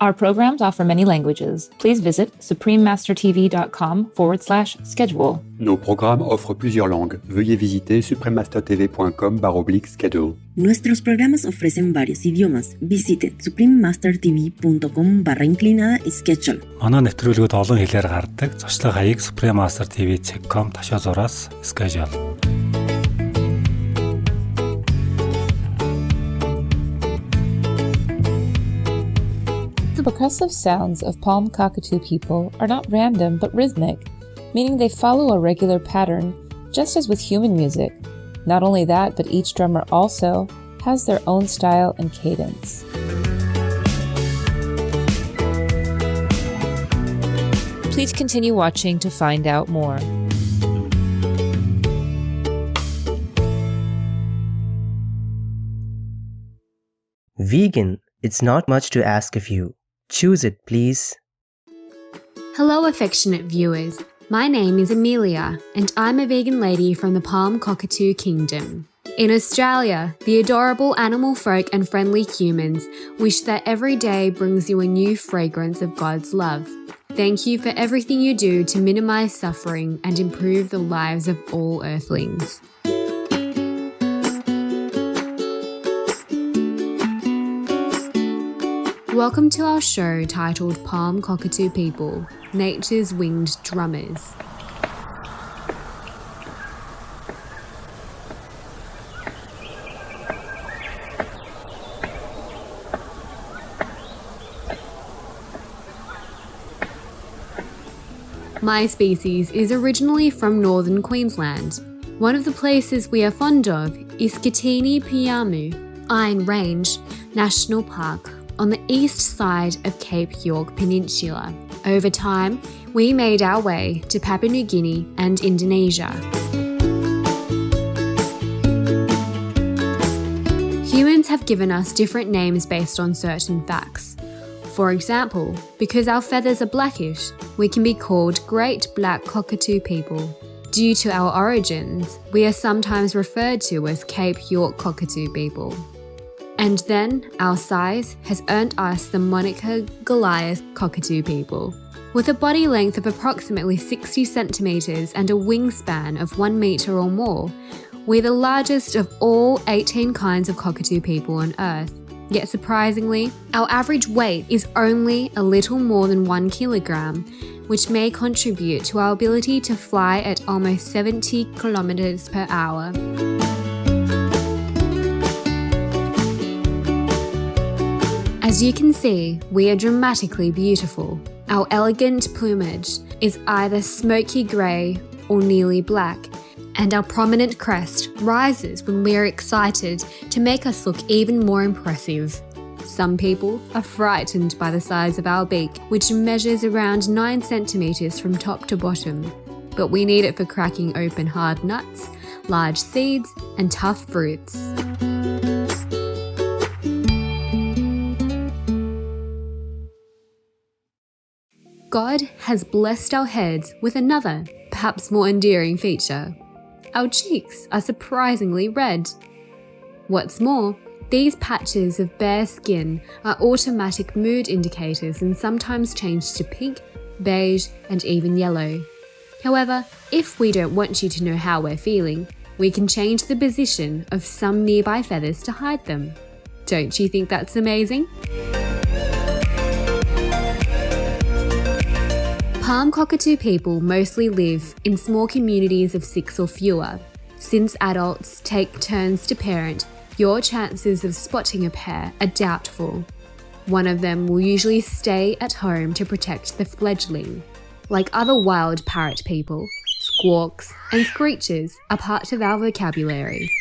Our programs offer many languages. Please visit suprememastertv.com/schedule. Nos programmes offrent plusieurs langues. Veuillez visiter suprememastertv.com/schedule. Nuestros programas ofrecen varios idiomas. Visite suprememastertv.com/schedule. Манай нэвтрүүлгүүд олон хэлээр гардаг. Зочлог хаяг suprememastertv.com ташаазуураас schedule. The percussive sounds of palm cockatoo-people are not random but rhythmic, meaning they follow a regular pattern, just as with human music. Not only that, but each drummer also has their own style and cadence. Please continue watching to find out more. Vegan, it's not much to ask of you. Choose it, please. Hello, affectionate viewers. My name is Amelia, and I'm a vegan lady from the Palm Cockatoo Kingdom. In Australia, the adorable animal folk and friendly humans wish that every day brings you a new fragrance of God's love. Thank you for everything you do to minimize suffering and improve the lives of all earthlings. Welcome to our show titled Palm Cockatoo-People, Nature's Winged Drummers. My species is originally from northern Queensland. One of the places we are fond of is Cockatoo-People Iron Range National Park on the east side of Cape York Peninsula. Over time, we made our way to Papua New Guinea and Indonesia. Humans have given us different names based on certain facts. For example, because our feathers are blackish, we can be called Great Black Cockatoo-People. Due to our origins, we are sometimes referred to as Cape York Cockatoo-People. And then, our size has earned us the moniker Goliath Cockatoo-People. With a body length of approximately 60 centimetres and a wingspan of 1 metre or more, we're the largest of all 18 kinds of cockatoo-people on Earth. Yet surprisingly, our average weight is only a little more than 1 kilogram, which may contribute to our ability to fly at almost 70 kilometres per hour. As you can see, we are dramatically beautiful. Our elegant plumage is either smoky grey or nearly black, and our prominent crest rises when we are excited to make us look even more impressive. Some people are frightened by the size of our beak, which measures around 9 centimetres from top to bottom, but we need it for cracking open hard nuts, large seeds, and tough fruits. God has blessed our heads with another, perhaps more endearing feature. Our cheeks are surprisingly red. What's more, these patches of bare skin are automatic mood indicators and sometimes change to pink, beige, and even yellow. However, if we don't want you to know how we're feeling, we can change the position of some nearby feathers to hide them. Don't you think that's amazing? Palm cockatoo-people mostly live in small communities of 6 or fewer. Since adults take turns to parent, your chances of spotting a pair are doubtful. One of them will usually stay at home to protect the fledgling. Like other wild parrot people, squawks and screeches are part of our vocabulary.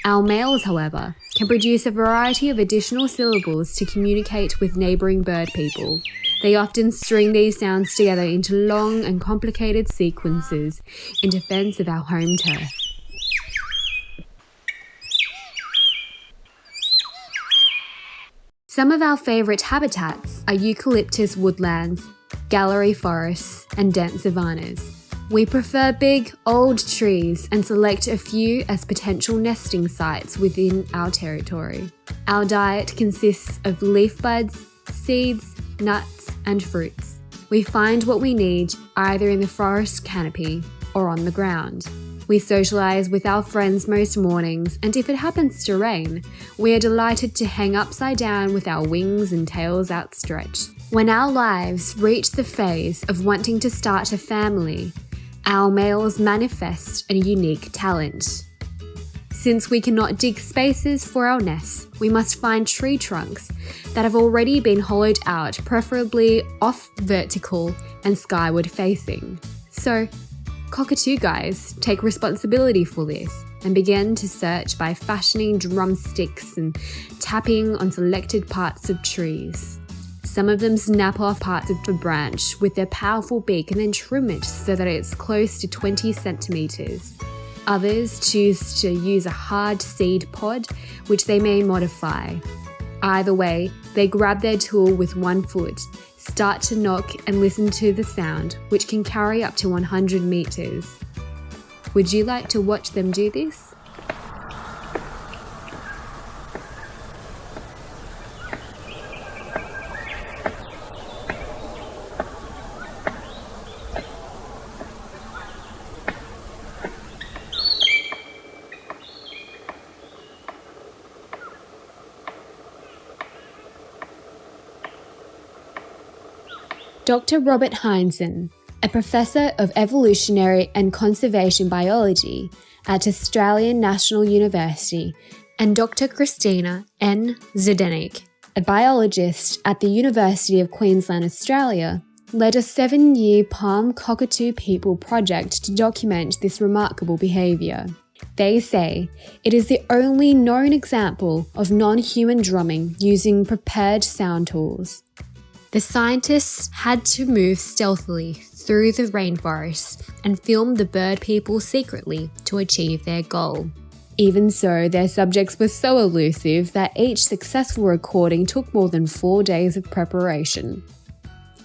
Our males, however, can produce a variety of additional syllables to communicate with neighbouring bird people. They often string these sounds together into long and complicated sequences in defence of our home turf. Some of our favourite habitats are eucalyptus woodlands, gallery forests, and dense savannas. We prefer big, old trees and select a few as potential nesting sites within our territory. Our diet consists of leaf buds, seeds, nuts, and fruits. We find what we need either in the forest canopy or on the ground. We socialise with our friends most mornings, and if it happens to rain, we are delighted to hang upside down with our wings and tails outstretched. When our lives reach the phase of wanting to start a family, our males manifest a unique talent. Since we cannot dig spaces for our nests, we must find tree trunks that have already been hollowed out, preferably off vertical and skyward facing. So, cockatoo guys take responsibility for this and begin to search by fashioning drumsticks and tapping on selected parts of trees. Some of them snap off parts of the branch with their powerful beak and then trim it so that it's close to 20 centimeters. Others choose to use a hard seed pod, which they may modify. Either way, they grab their tool with one foot, start to knock and listen to the sound, which can carry up to 100 meters. Would you like to watch them do this? Dr. Robert Heinzen, a professor of evolutionary and conservation biology at Australian National University, and Dr. Christina N. Zdenek, a biologist at the University of Queensland, Australia, led a 7-year Palm Cockatoo-People project to document this remarkable behaviour. They say it is the only known example of non-human drumming using prepared sound tools. The scientists had to move stealthily through the rainforest and film the bird people secretly to achieve their goal. Even so, their subjects were so elusive that each successful recording took more than 4 days of preparation.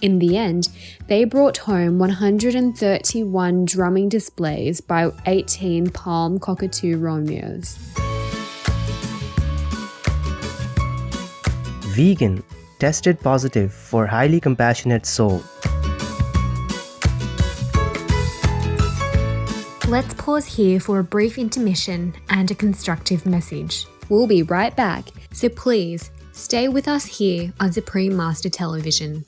In the end, they brought home 131 drumming displays by 18 palm cockatoo romeos. Vegan tested positive for highly compassionate soul. Let's pause here for a brief intermission and a constructive message. We'll be right back, so please stay with us here on Supreme Master Television.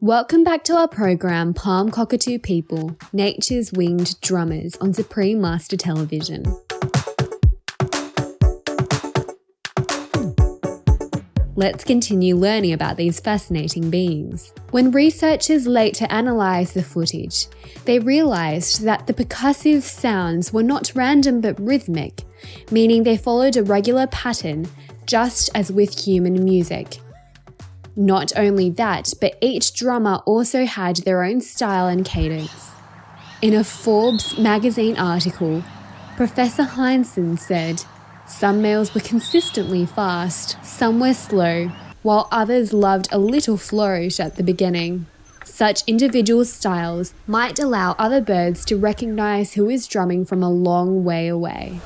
Welcome back to our program, Palm Cockatoo-People, Nature's Winged Drummers on Supreme Master Television. Let's continue learning about these fascinating beings. When researchers later analysed the footage, they realised that the percussive sounds were not random but rhythmic, meaning they followed a regular pattern, just as with human music. Not only that, but each drummer also had their own style and cadence. In a Forbes magazine article, Professor Heinzen said, "Some males were consistently fast, some were slow, while others loved a little flourish at the beginning. Such individual styles might allow other birds to recognize who is drumming from a long way away."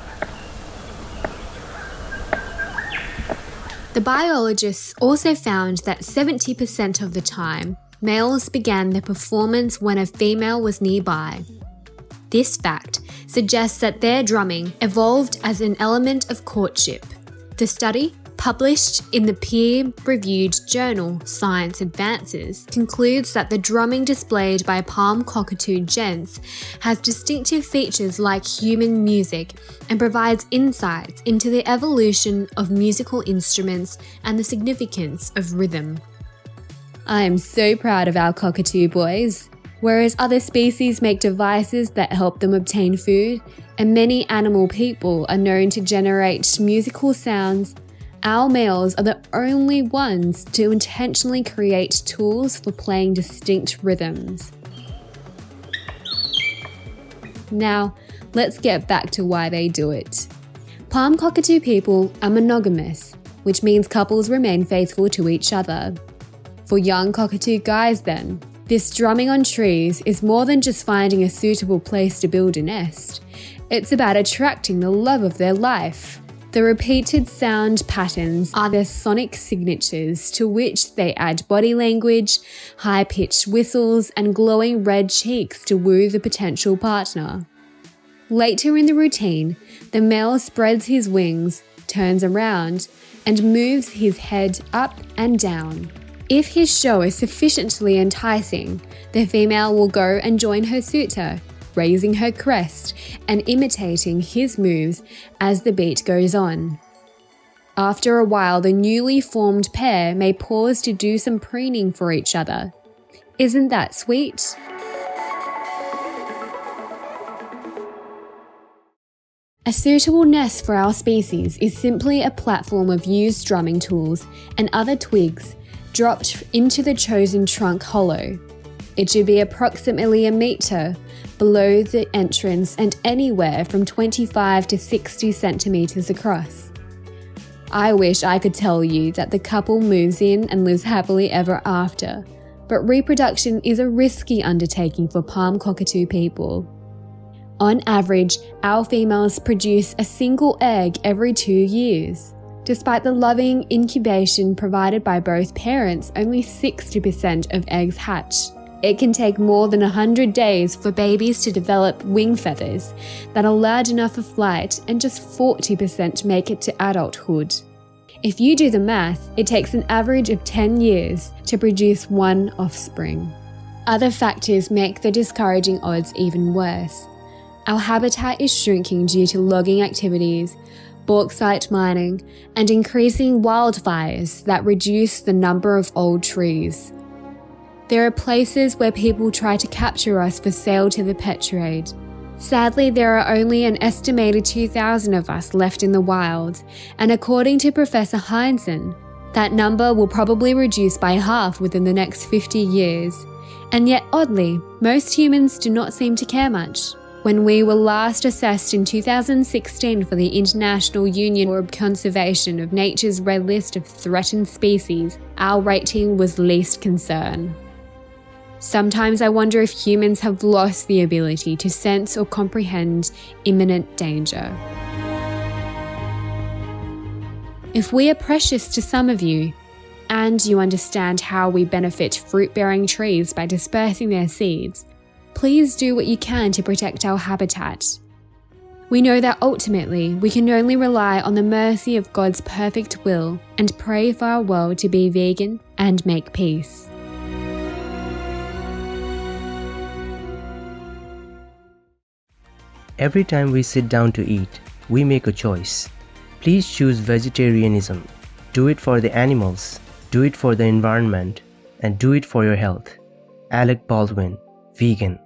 The biologists also found that 70% of the time, males began their performance when a female was nearby. This fact suggests that their drumming evolved as an element of courtship. The study, published in the peer-reviewed journal Science Advances, concludes that the drumming displayed by palm cockatoo gents has distinctive features like human music and provides insights into the evolution of musical instruments and the significance of rhythm. I am so proud of our cockatoo boys. Whereas other species make devices that help them obtain food, and many animal people are known to generate musical sounds, our males are the only ones to intentionally create tools for playing distinct rhythms. Now, let's get back to why they do it. Palm cockatoo people are monogamous, which means couples remain faithful to each other. For young cockatoo guys then, This drumming on trees is more than just finding a suitable place to build a nest. It's about attracting the love of their life. The repeated sound patterns are their sonic signatures, to which they add body language, high-pitched whistles, and glowing red cheeks to woo the potential partner. Later in the routine, the male spreads his wings, turns around, and moves his head up and down. If his show is sufficiently enticing, the female will go and join her suitor, raising her crest and imitating his moves as the beat goes on. After a while, the newly formed pair may pause to do some preening for each other. Isn't that sweet? A suitable nest for our species is simply a platform of used drumming tools and other twigs dropped into the chosen trunk hollow. It should be approximately a metre below the entrance and anywhere from 25 to 60 centimetres across. I wish I could tell you that the couple moves in and lives happily ever after, but reproduction is a risky undertaking for palm cockatoo people. On average, our females produce a single egg every 2 years. Despite the loving incubation provided by both parents, only 60% of eggs hatch. It can take more than 100 days for babies to develop wing feathers that are large enough for flight, and just 40% make it to adulthood. If you do the math, it takes an average of 10 years to produce one offspring. Other factors make the discouraging odds even worse. Our habitat is shrinking due to logging activities, bauxite mining, and increasing wildfires that reduce the number of old trees. There are places where people try to capture us for sale to the pet trade. Sadly, there are only an estimated 2,000 of us left in the wild, and according to Professor Heinzen, that number will probably reduce by half within the next 50 years. And yet, oddly, most humans do not seem to care much. When we were last assessed in 2016 for the International Union for Conservation of Nature's Red List of Threatened Species, our rating was least concern. Sometimes I wonder if humans have lost the ability to sense or comprehend imminent danger. If we are precious to some of you, and you understand how we benefit fruit-bearing trees by dispersing their seeds, please do what you can to protect our habitat. We know that ultimately we can only rely on the mercy of God's perfect will and pray for our world to be vegan and make peace. Every time we sit down to eat, we make a choice. Please choose vegetarianism. Do it for the animals, do it for the environment, and do it for your health. Alec Baldwin, vegan.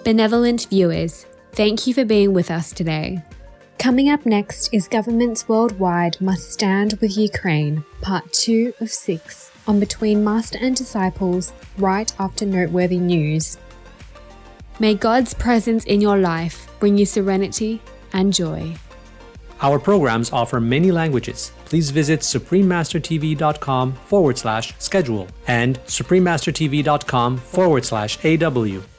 Benevolent viewers, thank you for being with us today. Coming up next is Governments Worldwide Must Stand with Ukraine, Part 2 of 6, on Between Master and Disciples, right after noteworthy news. May God's presence in your life bring you serenity and joy. Our programs offer many languages. Please visit suprememastertv.com/schedule and suprememastertv.com/AW.